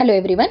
Hello everyone.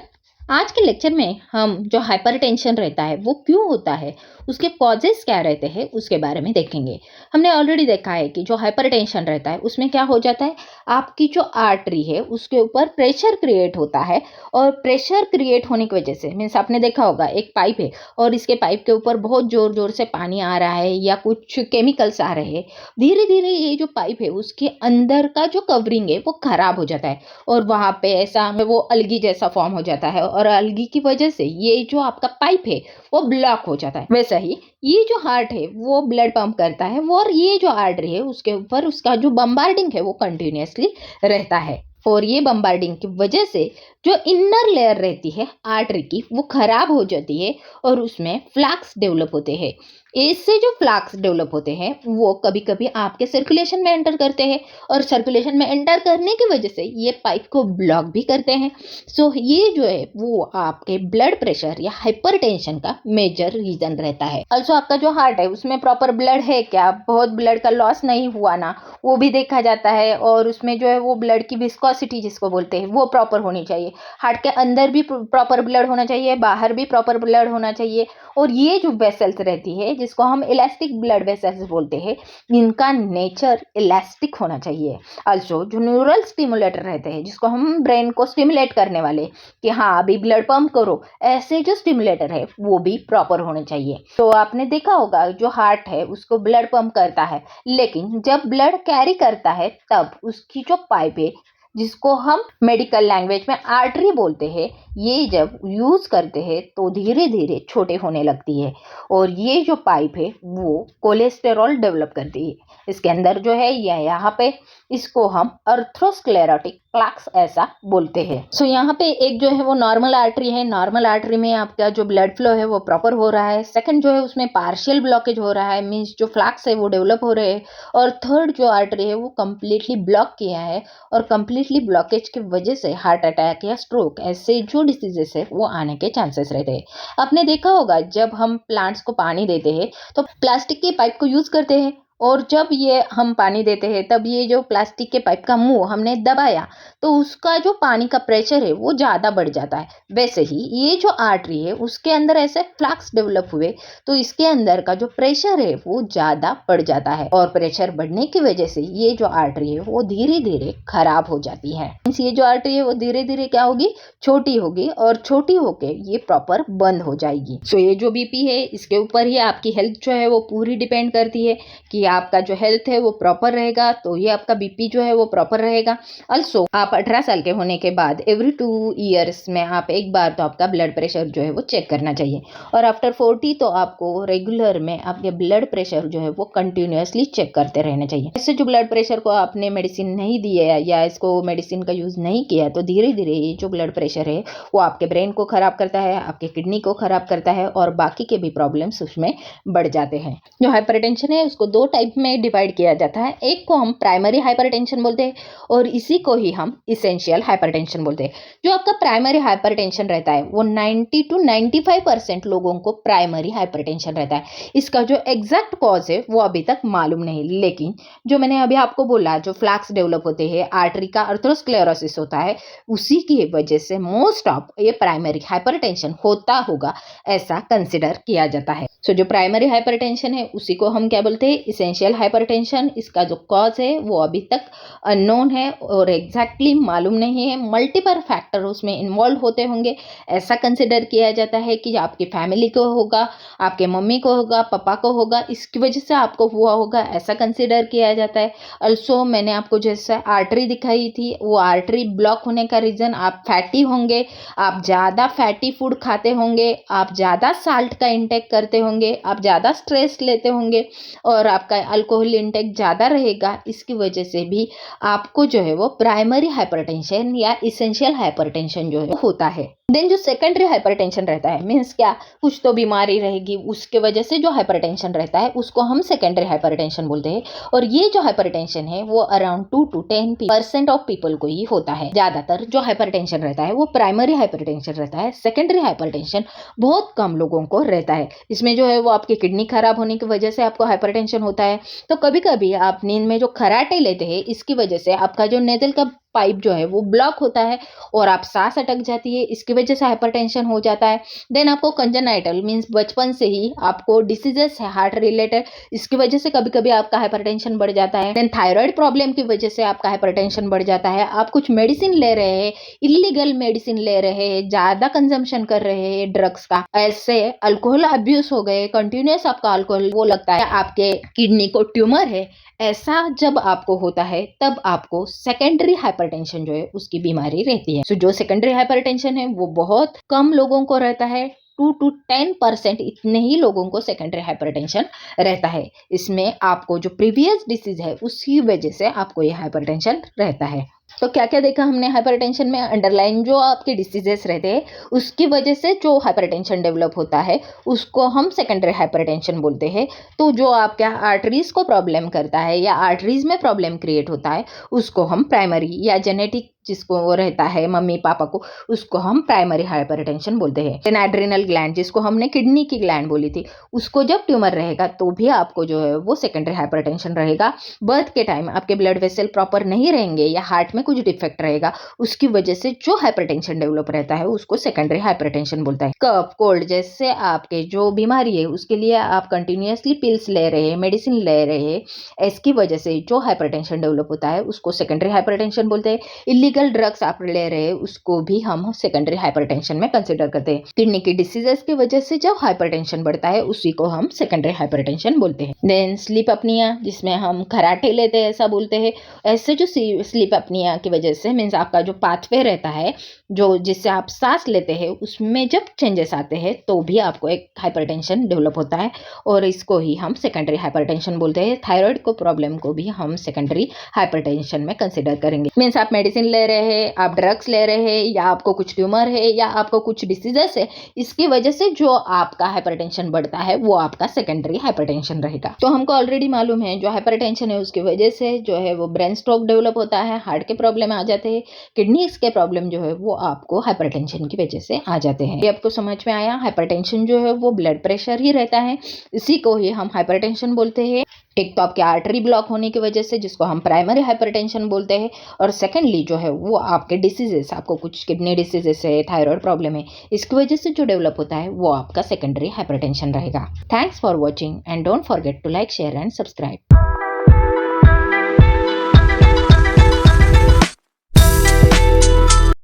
आज के lecture में हम जो हाइपरटेंशन रहता है वो क्यों होता है, उसके कॉजेस क्या रहते हैं उसके बारे में देखेंगे। हमने ऑलरेडी देखा है कि जो हाइपरटेंशन रहता है उसमें क्या हो जाता है, आपकी जो आर्टरी है उसके ऊपर प्रेशर क्रिएट होता है और प्रेशर क्रिएट होने की वजह से मीन्स आपने देखा होगा एक पाइप है और इसके पाइप के ऊपर बहुत जोर जोर से पानी आ रहा है या कुछ केमिकल्स आ रहे हैं। धीरे धीरे ये जो पाइप है उसके अंदर का जो कवरिंग है वो खराब हो जाता है और वहाँ पे ऐसा वो अलगी जैसा फॉर्म हो जाता है और अलगी की वजह से ये जो आपका पाइप है वो ब्लॉक हो जाता है। वैसा ही ये जो हार्ट है वो ब्लड पंप करता है और ये जो आर्टरी है उसके ऊपर उसका जो बम्बार्डिंग है वो कंटिन्यूअसली रहता है और ये बम्बार्डिंग की वजह से जो इनर लेयर रहती है आर्टरी की वो खराब हो जाती है और उसमें फ्लैक्स डेवलप होते हैं। इससे जो फ्लैक्स डेवलप होते हैं वो कभी कभी आपके सर्कुलेशन में एंटर करते हैं और सर्कुलेशन में एंटर करने की वजह से ये पाइप को ब्लॉक भी करते हैं। सो ये जो है वो आपके ब्लड प्रेशर या हाइपरटेंशन का मेजर रीजन रहता है। ऑल्सो आपका जो हार्ट है उसमें प्रॉपर ब्लड है क्या, बहुत ब्लड का लॉस नहीं हुआ ना, वो भी देखा जाता है और उसमें जो है वो ब्लड की विस्कोसिटी जिसको बोलते हैं वो प्रॉपर होनी चाहिए। हार्ट के अंदर भी प्रॉपर ब्लड होना चाहिए, बाहर भी प्रॉपर ब्लड होना चाहिए और ये जो वेसल्स रहती है जिसको हम इलास्टिक ब्लड वेसल्स बोलते हैं इनका नेचर इलास्टिक होना चाहिए। ऑल्सो जो न्यूरल स्टिमुलेटर रहते हैं जिसको हम ब्रेन को स्टिमुलेट करने वाले कि हाँ अभी ब्लड पंप करो, ऐसे जो स्टिमुलेटर है वो भी प्रॉपर होने चाहिए। तो आपने देखा होगा जो हार्ट है उसको ब्लड पंप करता है लेकिन जब ब्लड कैरी करता है तब उसकी जो पाइप है जिसको हम मेडिकल लैंग्वेज में आर्टरी बोलते हैं, ये जब यूज करते हैं तो धीरे धीरे छोटे होने लगती है और ये जो पाइप है वो कोलेस्टेरॉल डेवलप करती है। इसके अंदर जो है या यहाँ पे इसको हम अर्थरोस्क्लेरोटिक प्लैक्स ऐसा बोलते हैं। सो यहाँ पे एक जो है वो नॉर्मल आर्टरी है, नॉर्मल आर्टरी में आपका जो ब्लड फ्लो है वो प्रॉपर हो रहा है। सेकंड जो है उसमें पार्शियल ब्लॉकेज हो रहा है मीन्स जो फ्लैक्स है वो डेवलप हो रहे हैं और थर्ड जो आर्टरी है वो कम्प्लीटली ब्लॉक किया है और कम्प्लीटली ब्लॉकेज की वजह से हार्ट अटैक या स्ट्रोक ऐसे जो डिसीजेस है वो आने के चांसेस रहते हैं। आपने देखा होगा जब हम प्लांट्स को पानी देते हैं तो प्लास्टिक के पाइप को यूज करते हैं और जब ये हम पानी देते हैं तब ये जो प्लास्टिक के पाइप का मुंह हमने दबाया तो उसका जो पानी का प्रेशर है वो ज़्यादा बढ़ जाता है। वैसे ही ये जो आर्टरी है उसके अंदर ऐसे फ्लैक्स डेवलप हुए तो इसके अंदर का जो प्रेशर है वो ज़्यादा बढ़ जाता है और प्रेशर बढ़ने की वजह से ये जो आर्टरी है वो धीरे धीरे खराब हो जाती है। ये जो आर्टरी है वो धीरे धीरे क्या होगी, छोटी होगी और छोटी होके ये प्रॉपर बंद हो जाएगी। सो ये जो बीपी है इसके ऊपर ही आपकी हेल्थ जो है वो पूरी डिपेंड करती है कि आपका जो हेल्थ है वो प्रॉपर रहेगा तो ये आपका बीपी जो है वो प्रॉपर रहेगा। ऑल्सो आप 18 साल के होने के बाद एवरी 2 ईयर्स में आप एक बार तो आपका ब्लड प्रेशर जो है वो चेक करना चाहिए और आफ्टर 40 तो आपको रेगुलर में आपके ब्लड प्रेशर जो है वो कंटिन्यूअसली चेक करते रहना चाहिए। इससे जो ब्लड प्रेशर को आपने मेडिसिन नहीं दी है या इसको मेडिसिन का यूज नहीं किया तो धीरे धीरे ये जो ब्लड प्रेशर है वो आपके ब्रेन को खराब करता है, आपके किडनी को खराब करता है और बाकी के भी प्रॉब्लम्स उसमें बढ़ जाते हैं। जो हाइपरटेंशन है उसको दो टाइप में डिवाइड किया जाता है, एक को हम प्राइमरी हाइपरटेंशन बोलते हैं और इसी को ही हम इसेंशियल हाइपरटेंशन बोलते हैं। जो आपका प्राइमरी हाइपरटेंशन रहता है वो 90 to 95% लोगों को प्राइमरी हाइपरटेंशन रहता है। इसका जो एग्जैक्ट कॉज है वो अभी तक मालूम नहीं, लेकिन जो मैंने अभी आपको बोला जो फ्लैक्स डेवलप होते हैं, आर्टरी का अर्थरोस्क्लेरोसिस होता है, उसी की वजह से मोस्ट ऑफ ये प्राइमरी हाइपरटेंशन होता होगा ऐसा कंसिडर किया जाता है। सो जो प्राइमरी हाइपरटेंशन है उसी को हम क्या बोलते हैं, इसेंशियल हाइपरटेंशन। इसका जो कॉज है वो अभी तक अननोन है और एग्जैक्टली मालूम नहीं है, मल्टीपल फैक्टर उसमें इन्वॉल्व होते होंगे ऐसा कंसिडर किया जाता है कि आपकी फैमिली को होगा, आपके मम्मी को होगा, पापा को होगा, इसकी वजह से आपको हुआ होगा ऐसा कंसिडर किया जाता है। ऑल्सो मैंने आपको जैसा आर्टरी दिखाई थी वो आर्टरी ब्लॉक होने का रीज़न आप फैटी होंगे, आप ज़्यादा फैटी फूड खाते होंगे, आप ज़्यादा साल्ट का इंटेक करते होंगे, आप ज़्यादा स्ट्रेस लेते होंगे और आपका अल्कोहल इंटेक ज़्यादा रहेगा, इसकी वजह से भी आपको जो है वो प्राइमरी हाइपरटेंशन या इसेंशियल हाइपरटेंशन जो है होता है। देन जो सेकेंडरी हाइपरटेंशन रहता है मीन्स क्या, कुछ तो बीमारी रहेगी उसके वजह से जो हाइपरटेंशन रहता है उसको हम सेकेंडरी हाइपरटेंशन बोलते हैं और ये जो हाइपरटेंशन है वो अराउंड 2 to 10% ऑफ पीपल को ही होता है। ज्यादातर जो हाइपरटेंशन रहता है वो प्राइमरी हाइपरटेंशन रहता है, सेकेंडरी हाइपरटेंशन बहुत कम लोगों को रहता है। इसमें जो है वो आपकी किडनी खराब होने की वजह से आपको हाइपरटेंशन होता है। तो कभी कभी आप नींद में जो खराटे लेते हैं इसकी वजह से आपका जो नेजल का पाइप जो है वो ब्लॉक होता है और आप सांस अटक जाती है, इसकी वजह से हाइपरटेंशन हो जाता है। देन आपको कंजेनाइटल मीन्स बचपन से ही आपको डिसीजेस है हार्ट रिलेटेड, इसकी वजह से कभी कभी आपका हाइपरटेंशन बढ़ जाता है। देन थायराइड प्रॉब्लम की वजह से आपका हाइपरटेंशन बढ़ जाता है। आप कुछ मेडिसिन ले रहे हैं, इलीगल मेडिसिन ले रहे हैं, ज्यादा कंजम्पशन कर रहे हैं ड्रग्स का, ऐसे अल्कोहल अब्यूज हो गए, कंटिन्यूस आपका अल्कोहल वो लगता है आपके किडनी को ट्यूमर है, ऐसा जब आपको होता है तब आपको सेकेंडरी हाइपरटेंशन जो है उसकी बीमारी रहती है। सो जो सेकेंडरी हाइपरटेंशन है वो बहुत कम लोगों को रहता है, 2 to 10% इतने ही लोगों को सेकेंडरी हाइपरटेंशन रहता है। इसमें आपको जो प्रीवियस डिसीज है उसकी वजह से आपको ये हाइपरटेंशन रहता है। तो क्या क्या देखा हमने हाइपरटेंशन में, अंडरलाइन जो आपके डिसीजेस रहते हैं उसकी वजह से जो हाइपरटेंशन डेवलप होता है उसको हम सेकेंडरी हाइपरटेंशन बोलते हैं। तो जो आपके आर्टरीज को प्रॉब्लम करता है या आर्टरीज में प्रॉब्लम क्रिएट होता है उसको हम प्राइमरी या जेनेटिक जिसको वो रहता है मम्मी पापा को, उसको हम प्राइमरी हाइपरटेंशन बोलते हैं। देन एड्रिनल ग्लैंड जिसको हमने किडनी की ग्लैंड बोली थी, उसको जब ट्यूमर रहेगा तो भी आपको जो है वो सेकेंडरी हाइपरटेंशन रहेगा। बर्थ के टाइम आपके ब्लड वेसल प्रॉपर नहीं रहेंगे या हार्ट में कुछ डिफेक्ट रहेगा, उसकी वजह से जो हाइपरटेंशन डेवलप रहता है उसको सेकेंडरी हाइपरटेंशन बोलता है। कफ कोल्ड जैसे आपके जो बीमारी है उसके लिए आप कंटिन्यूसली पिल्स ले रहे हैं, मेडिसिन ले रहे हैं, इसकी वजह से जो हाइपरटेंशन डेवलप होता है उसको सेकेंडरी हाइपरटेंशन बोलते हैं। इलीगल ड्रग्स आप ले रहे हैं उसको भी हम सेकेंडरी हाइपरटेंशन में कंसिडर करते हैं। किडनी की डिसीजेस की वजह से जब हाइपरटेंशन बढ़ता है उसी को हम सेकेंडरी हाइपरटेंशन बोलते हैं। देन स्लीप अपनिया जिसमें हम खराटे लेते हैं ऐसा बोलते हैं। ऐसे जो स्लीप अपनिया की वजह से मीन्स आपका जो पाथवे रहता है जो जिससे आप सांस लेते हैं उसमें जब चेंजेस आते हैं तो भी आपको एक हाइपरटेंशन डेवलप होता है और इसको ही हम सेकेंडरी हाइपरटेंशन बोलते हैं। थायराइड को प्रॉब्लम को भी हम सेकेंडरी हाइपरटेंशन में कंसिडर करेंगे। मीन्स आप मेडिसिन ले रहे हैं, आप ड्रग्स ले रहे हैं, या आपको कुछ ट्यूमर है या आपको कुछ डिसीजेस है, इसकी वजह से जो आपका हाइपरटेंशन बढ़ता है वो आपका सेकेंडरी हाइपरटेंशन रहेगा। तो हमको ऑलरेडी मालूम है जो हाइपरटेंशन है उसकी वजह से जो है वो ब्रेन स्ट्रोक डेवलप होता है, हार्ट के प्रॉब्लम आ जाते हैं, किडनीज के प्रॉब्लम जो है वो आपको हाइपरटेंशन की वजह से आ जाते हैं। ये आपको समझ में आया? हाइपरटेंशन जो है वो ब्लड प्रेशर ही रहता है, इसी को ही हम हाइपरटेंशन बोलते हैं। एक तो आपके आर्टरी ब्लॉक होने की वजह से जिसको हम प्राइमरी हाइपरटेंशन बोलते हैं, और सेकेंडली जो है वो आपके डिसीजेस, आपको कुछ किडनी डिसीजेस है, थायराइड प्रॉब्लम है, इसकी वजह से जो डेवलप होता है वो आपका सेकेंडरी हाइपरटेंशन रहेगा। Thanks for watching and don't forget to like share and subscribe.